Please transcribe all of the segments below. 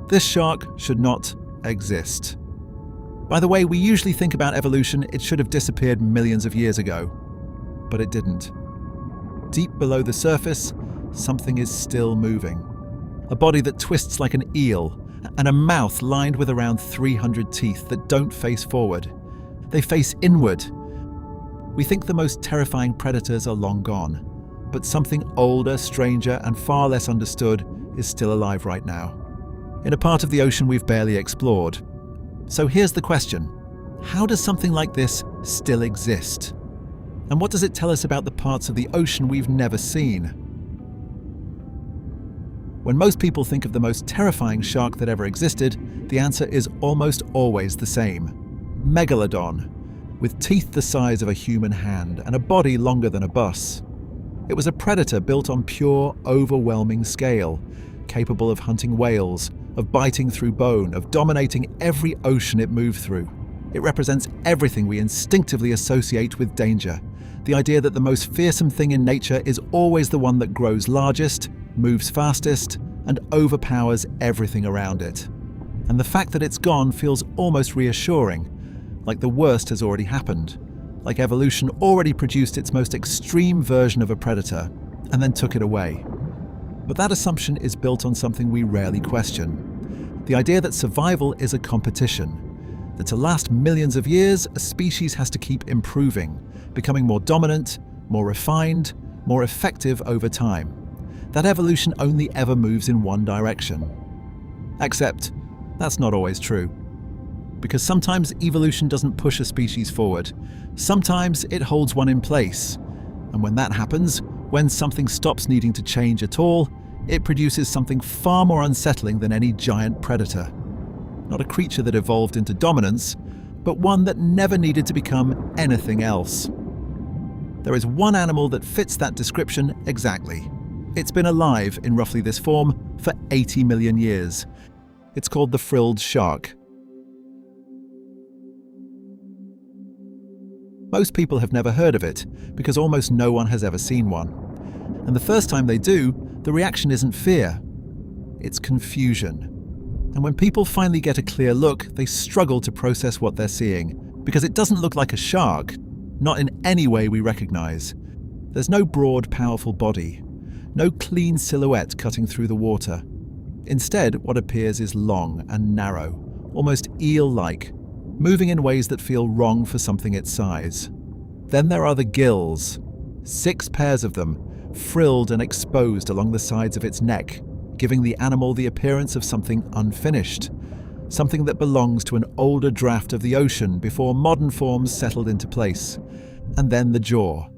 This shark should not exist. By the way we usually think about evolution, it should have disappeared millions of years ago. But it didn't. Deep below the surface, something is still moving. A body that twists like an eel, and a mouth lined with around 300 teeth that don't face forward. They face inward. We think the most terrifying predators are long gone, but something older, stranger, and far less understood is still alive right now, in a part of the ocean we've barely explored. So here's the question: how does something like this still exist? And what does it tell us about the parts of the ocean we've never seen? When most people think of the most terrifying shark that ever existed, the answer is almost always the same: Megalodon, with teeth the size of a human hand and a body longer than a bus. It was a predator built on pure, overwhelming scale, capable of hunting whales, of biting through bone, of dominating every ocean it moved through. It represents everything we instinctively associate with danger. The idea that the most fearsome thing in nature is always the one that grows largest, moves fastest, and overpowers everything around it. And the fact that it's gone feels almost reassuring, like the worst has already happened, like evolution already produced its most extreme version of a predator and then took it away. But that assumption is built on something we rarely question: the idea that survival is a competition, that to last millions of years, a species has to keep improving, becoming more dominant, more refined, more effective over time. That evolution only ever moves in one direction. Except, that's not always true. Because sometimes evolution doesn't push a species forward. Sometimes it holds one in place. And when that happens, when something stops needing to change at all, it produces something far more unsettling than any giant predator. Not a creature that evolved into dominance, but one that never needed to become anything else. There is one animal that fits that description exactly. It's been alive in roughly this form for 80 million years. It's called the frilled shark. Most people have never heard of it, because almost no one has ever seen one. And the first time they do, the reaction isn't fear, it's confusion. And when people finally get a clear look, they struggle to process what they're seeing, because it doesn't look like a shark, not in any way we recognize. There's no broad, powerful body, no clean silhouette cutting through the water. Instead, what appears is long and narrow, almost eel-like, moving in ways that feel wrong for something its size. Then there are the gills, 6 pairs of them, frilled and exposed along the sides of its neck, giving the animal the appearance of something unfinished, something that belongs to an older draft of the ocean before modern forms settled into place. And then the jaw.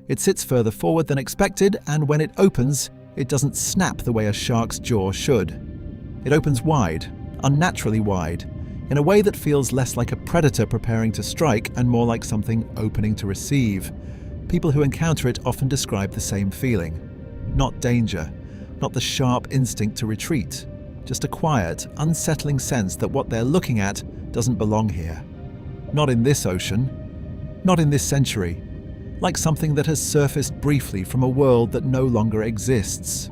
It sits further forward than expected, and when it opens, it doesn't snap the way a shark's jaw should. It opens wide, unnaturally wide, in a way that feels less like a predator preparing to strike and more like something opening to receive. People who encounter it often describe the same feeling. Not danger, not the sharp instinct to retreat, just a quiet, unsettling sense that what they're looking at doesn't belong here. Not in this ocean, not in this century, like something that has surfaced briefly from a world that no longer exists.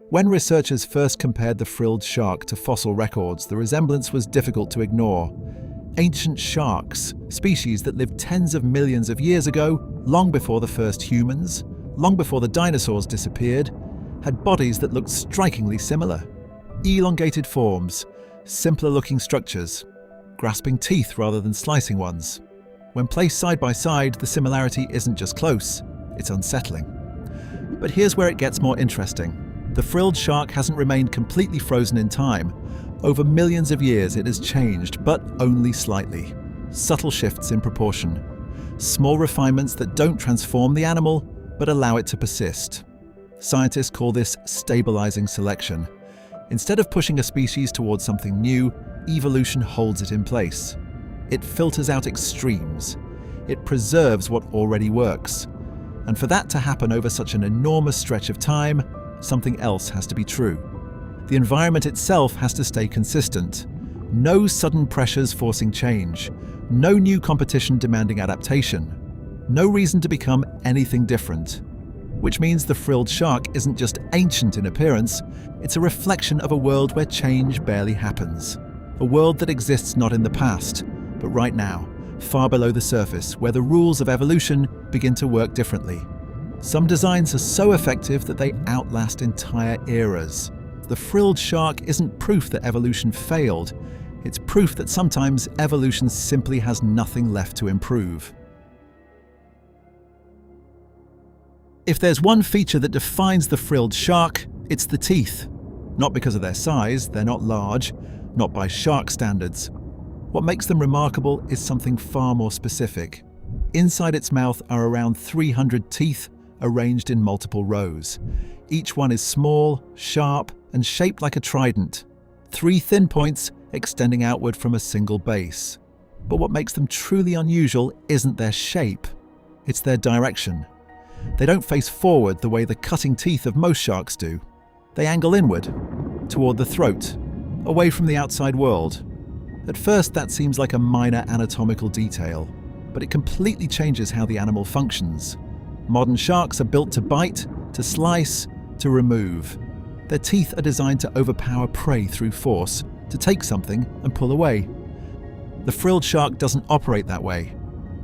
When researchers first compared the frilled shark to fossil records, the resemblance was difficult to ignore. Ancient sharks, species that lived tens of millions of years ago, long before the first humans, long before the dinosaurs disappeared, had bodies that looked strikingly similar. Elongated forms, simpler-looking structures, grasping teeth rather than slicing ones. When placed side by side, the similarity isn't just close, it's unsettling. But here's where it gets more interesting. The frilled shark hasn't remained completely frozen in time. Over millions of years it has changed, but only slightly. Subtle shifts in proportion. Small refinements that don't transform the animal, but allow it to persist. Scientists call this stabilizing selection. Instead of pushing a species towards something new, evolution holds it in place. It filters out extremes. It preserves what already works. And for that to happen over such an enormous stretch of time, something else has to be true. The environment itself has to stay consistent. No sudden pressures forcing change. No new competition demanding adaptation. No reason to become anything different. which means the frilled shark isn't just ancient in appearance, it's a reflection of a world where change barely happens. A world that exists not in the past, but right now, far below the surface, where the rules of evolution begin to work differently. Some designs are so effective that they outlast entire eras. The frilled shark isn't proof that evolution failed, it's proof that sometimes evolution simply has nothing left to improve. If there's one feature that defines the frilled shark, it's the teeth. Not because of their size, they're not large, not by shark standards. What makes them remarkable is something far more specific. Inside its mouth are around 300 teeth arranged in multiple rows. Each one is small, sharp, and shaped like a trident. 3 thin points extending outward from a single base. But what makes them truly unusual isn't their shape, it's their direction. They don't face forward the way the cutting teeth of most sharks do. They angle inward, toward the throat, away from the outside world. At first, that seems like a minor anatomical detail, but it completely changes how the animal functions. Modern sharks are built to bite, to slice, to remove. Their teeth are designed to overpower prey through force, to take something and pull away. The frilled shark doesn't operate that way.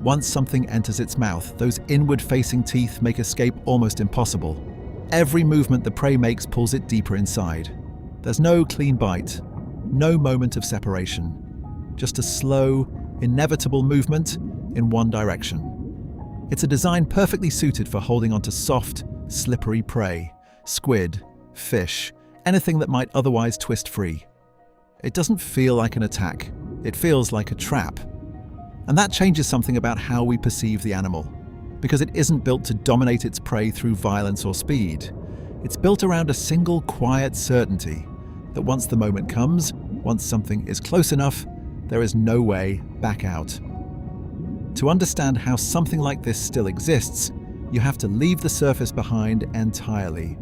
Once something enters its mouth, those inward-facing teeth make escape almost impossible. Every movement the prey makes pulls it deeper inside. There's no clean bite, no moment of separation. Just a slow, inevitable movement in one direction. It's a design perfectly suited for holding onto soft, slippery prey, squid, fish, anything that might otherwise twist free. It doesn't feel like an attack, it feels like a trap. And that changes something about how we perceive the animal, because it isn't built to dominate its prey through violence or speed. It's built around a single quiet certainty that once the moment comes, once something is close enough, there is no way back out. To understand how something like this still exists, you have to leave the surface behind entirely.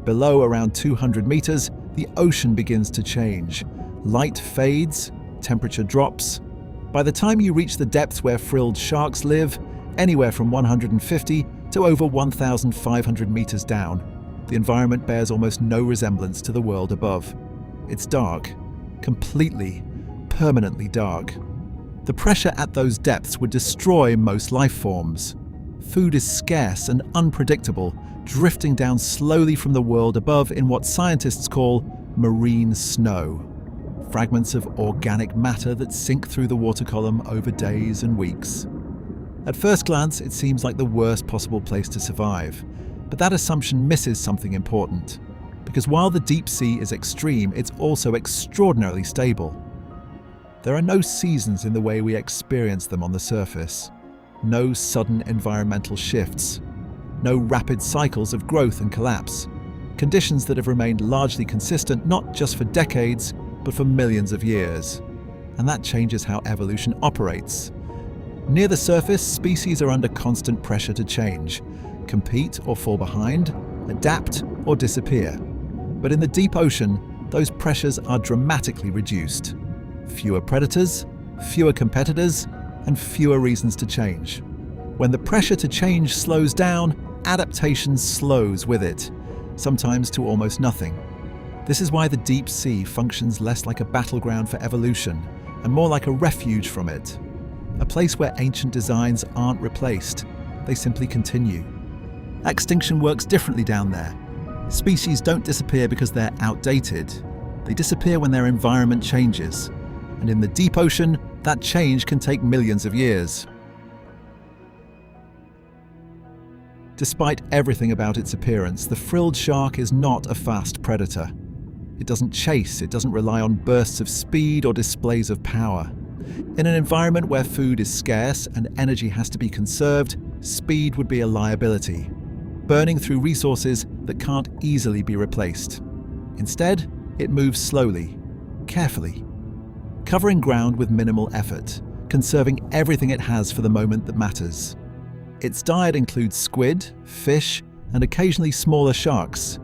Below around 200 meters, the ocean begins to change. Light fades, temperature drops. By the time you reach the depths where frilled sharks live, anywhere from 150 to over 1,500 meters down, the environment bears almost no resemblance to the world above. It's dark, completely, permanently dark. The pressure at those depths would destroy most life forms. Food is scarce and unpredictable, drifting down slowly from the world above in what scientists call marine snow. Fragments of organic matter that sink through the water column over days and weeks. At first glance, it seems like the worst possible place to survive, but that assumption misses something important. Because while the deep sea is extreme, it's also extraordinarily stable. There are no seasons in the way we experience them on the surface. No sudden environmental shifts. No rapid cycles of growth and collapse. Conditions that have remained largely consistent not just for decades, but for millions of years. And that changes how evolution operates. Near the surface, species are under constant pressure to change, compete or fall behind, adapt or disappear. But in the deep ocean, those pressures are dramatically reduced. Fewer predators, fewer competitors, and fewer reasons to change. When the pressure to change slows down, adaptation slows with it, sometimes to almost nothing. This is why the deep sea functions less like a battleground for evolution and more like a refuge from it. A place where ancient designs aren't replaced, they simply continue. Extinction works differently down there. Species don't disappear because they're outdated. They disappear when their environment changes. And in the deep ocean, that change can take millions of years. Despite everything about its appearance, the frilled shark is not a fast predator. It doesn't chase, it doesn't rely on bursts of speed or displays of power. In an environment where food is scarce and energy has to be conserved, speed would be a liability, burning through resources that can't easily be replaced. Instead, it moves slowly, carefully, covering ground with minimal effort, conserving everything it has for the moment that matters. Its diet includes squid, fish, and occasionally smaller sharks,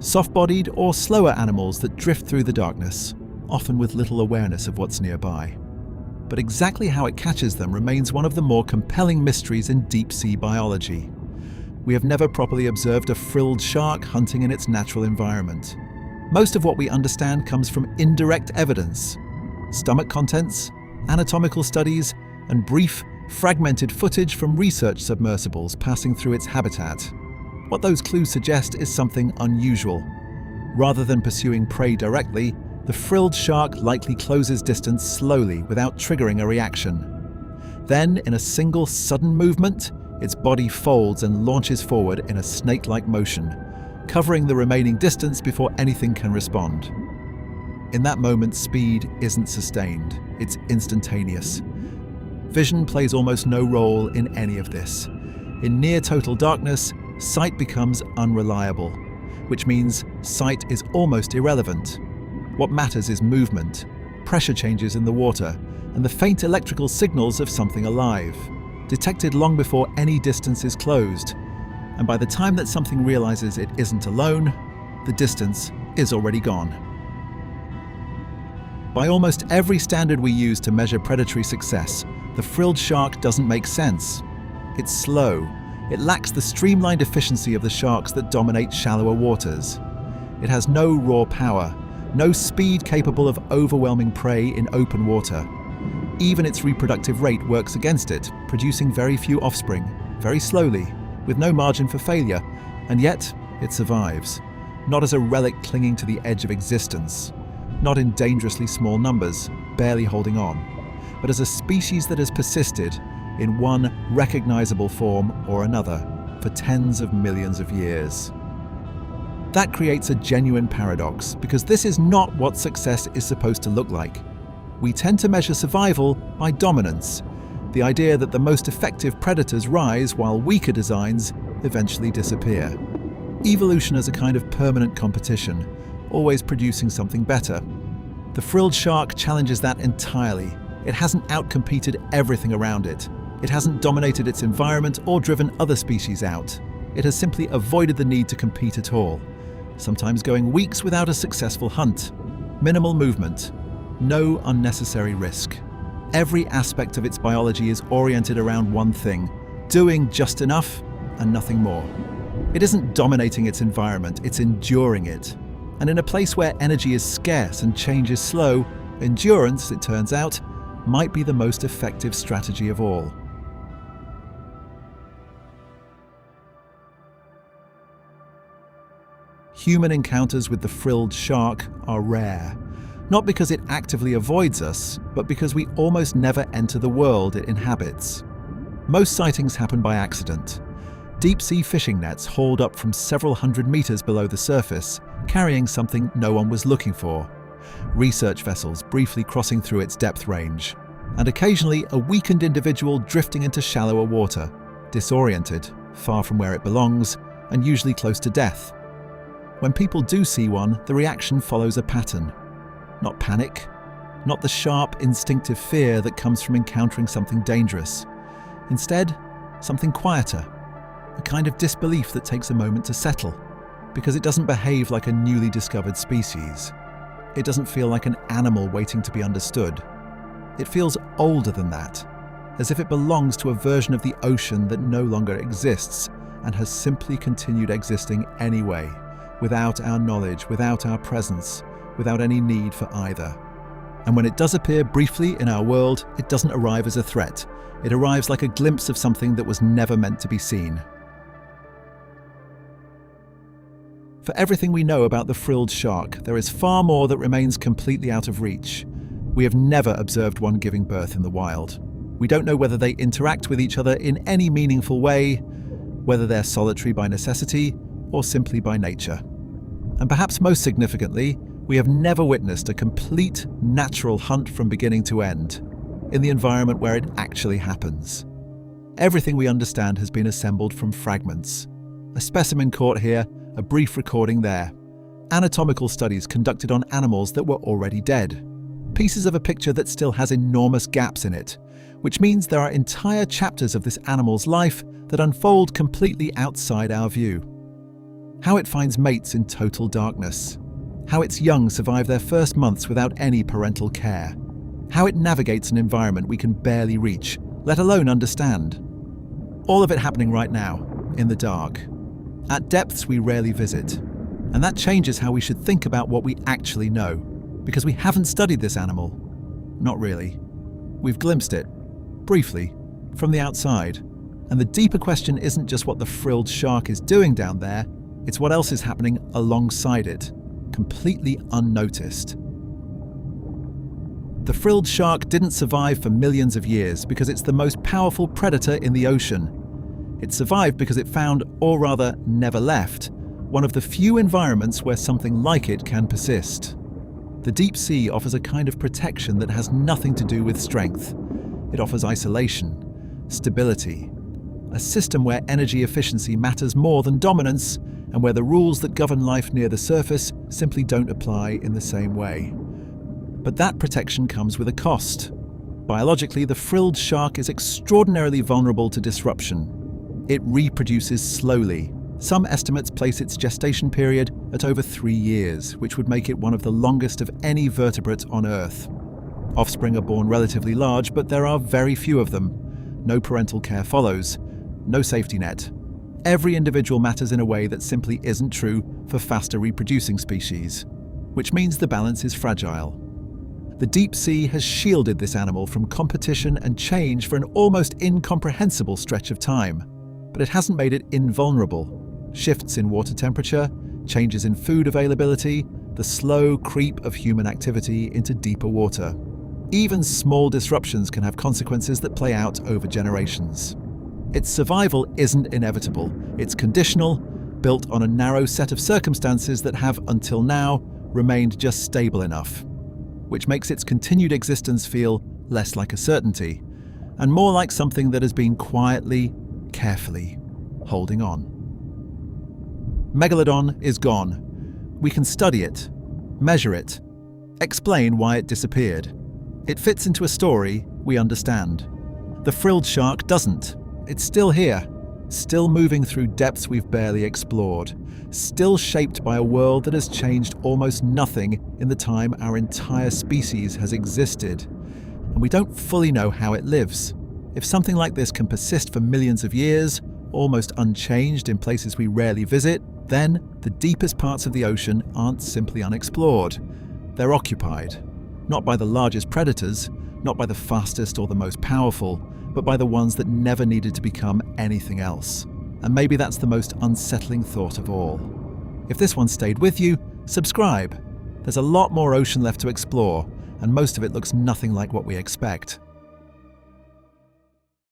soft-bodied or slower animals that drift through the darkness, often with little awareness of what's nearby. But exactly how it catches them remains one of the more compelling mysteries in deep-sea biology. We have never properly observed a frilled shark hunting in its natural environment. Most of what we understand comes from indirect evidence: stomach contents, anatomical studies, and brief, fragmented footage from research submersibles passing through its habitat. What those clues suggest is something unusual. Rather than pursuing prey directly, the frilled shark likely closes distance slowly without triggering a reaction. Then, in a single sudden movement, its body folds and launches forward in a snake-like motion, covering the remaining distance before anything can respond. In that moment, speed isn't sustained, it's instantaneous. Vision plays almost no role in any of this. In near total darkness, sight becomes unreliable, which means sight is almost irrelevant. What matters is movement, pressure changes in the water, and the faint electrical signals of something alive, detected long before any distance is closed. And by the time that something realizes it isn't alone, the distance is already gone. By almost every standard we use to measure predatory success, the frilled shark doesn't make sense. It's slow. It lacks the streamlined efficiency of the sharks that dominate shallower waters. It has no raw power, no speed capable of overwhelming prey in open water. Even its reproductive rate works against it, producing very few offspring, very slowly, with no margin for failure, and yet it survives. Not as a relic clinging to the edge of existence, not in dangerously small numbers, barely holding on, but as a species that has persisted in one recognizable form or another for tens of millions of years. That creates a genuine paradox, because this is not what success is supposed to look like. We tend to measure survival by dominance, the idea that the most effective predators rise while weaker designs eventually disappear. Evolution as a kind of permanent competition, always producing something better. The frilled shark challenges that entirely. It hasn't outcompeted everything around it. It hasn't dominated its environment or driven other species out. It has simply avoided the need to compete at all, sometimes going weeks without a successful hunt. Minimal movement, no unnecessary risk. Every aspect of its biology is oriented around one thing: doing just enough and nothing more. It isn't dominating its environment, it's enduring it. And in a place where energy is scarce and change is slow, endurance, it turns out, might be the most effective strategy of all. Human encounters with the frilled shark are rare, not because it actively avoids us, but because we almost never enter the world it inhabits. Most sightings happen by accident. Deep-sea fishing nets hauled up from several hundred meters below the surface, carrying something no one was looking for. Research vessels briefly crossing through its depth range, and occasionally a weakened individual drifting into shallower water, disoriented, far from where it belongs, and usually close to death. When people do see one, the reaction follows a pattern. Not panic, not the sharp, instinctive fear that comes from encountering something dangerous. Instead, something quieter, a kind of disbelief that takes a moment to settle, because it doesn't behave like a newly discovered species. It doesn't feel like an animal waiting to be understood. It feels older than that, as if it belongs to a version of the ocean that no longer exists and has simply continued existing anyway, without our knowledge, without our presence, without any need for either. And when it does appear briefly in our world, it doesn't arrive as a threat. It arrives like a glimpse of something that was never meant to be seen. For everything we know about the frilled shark, there is far more that remains completely out of reach. We have never observed one giving birth in the wild. We don't know whether they interact with each other in any meaningful way, whether they're solitary by necessity or simply by nature. And perhaps most significantly, we have never witnessed a complete natural hunt from beginning to end, in the environment where it actually happens. Everything we understand has been assembled from fragments. A specimen caught here, a brief recording there. Anatomical studies conducted on animals that were already dead. Pieces of a picture that still has enormous gaps in it, which means there are entire chapters of this animal's life that unfold completely outside our view. How it finds mates in total darkness. How its young survive their first months without any parental care. How it navigates an environment we can barely reach, let alone understand. All of it happening right now, in the dark. At depths we rarely visit. And that changes how we should think about what we actually know, because we haven't studied this animal. Not really. We've glimpsed it, briefly, from the outside. And the deeper question isn't just what the frilled shark is doing down there, it's what else is happening alongside it, completely unnoticed. The frilled shark didn't survive for millions of years because it's the most powerful predator in the ocean. It survived because it found, or rather never left, one of the few environments where something like it can persist. The deep sea offers a kind of protection that has nothing to do with strength. It offers isolation, stability, a system where energy efficiency matters more than dominance, and where the rules that govern life near the surface simply don't apply in the same way. But that protection comes with a cost. Biologically, the frilled shark is extraordinarily vulnerable to disruption. It reproduces slowly. Some estimates place its gestation period at over 3 years, which would make it one of the longest of any vertebrate on Earth. Offspring are born relatively large, but there are very few of them. No parental care follows. No safety net. Every individual matters in a way that simply isn't true for faster reproducing species, which means the balance is fragile. The deep sea has shielded this animal from competition and change for an almost incomprehensible stretch of time, but it hasn't made it invulnerable. Shifts in water temperature, changes in food availability, the slow creep of human activity into deeper water. Even small disruptions can have consequences that play out over generations. Its survival isn't inevitable. It's conditional, built on a narrow set of circumstances that have, until now, remained just stable enough, which makes its continued existence feel less like a certainty, and more like something that has been quietly, carefully holding on. Megalodon is gone. We can study it, measure it, explain why it disappeared. It fits into a story we understand. The frilled shark doesn't. It's still here, still moving through depths we've barely explored, still shaped by a world that has changed almost nothing in the time our entire species has existed. And we don't fully know how it lives. If something like this can persist for millions of years, almost unchanged in places we rarely visit, then the deepest parts of the ocean aren't simply unexplored. They're occupied, not by the largest predators, not by the fastest or the most powerful, but by the ones that never needed to become anything else. And maybe that's the most unsettling thought of all. If this one stayed with you, subscribe. There's a lot more ocean left to explore, and most of it looks nothing like what we expect.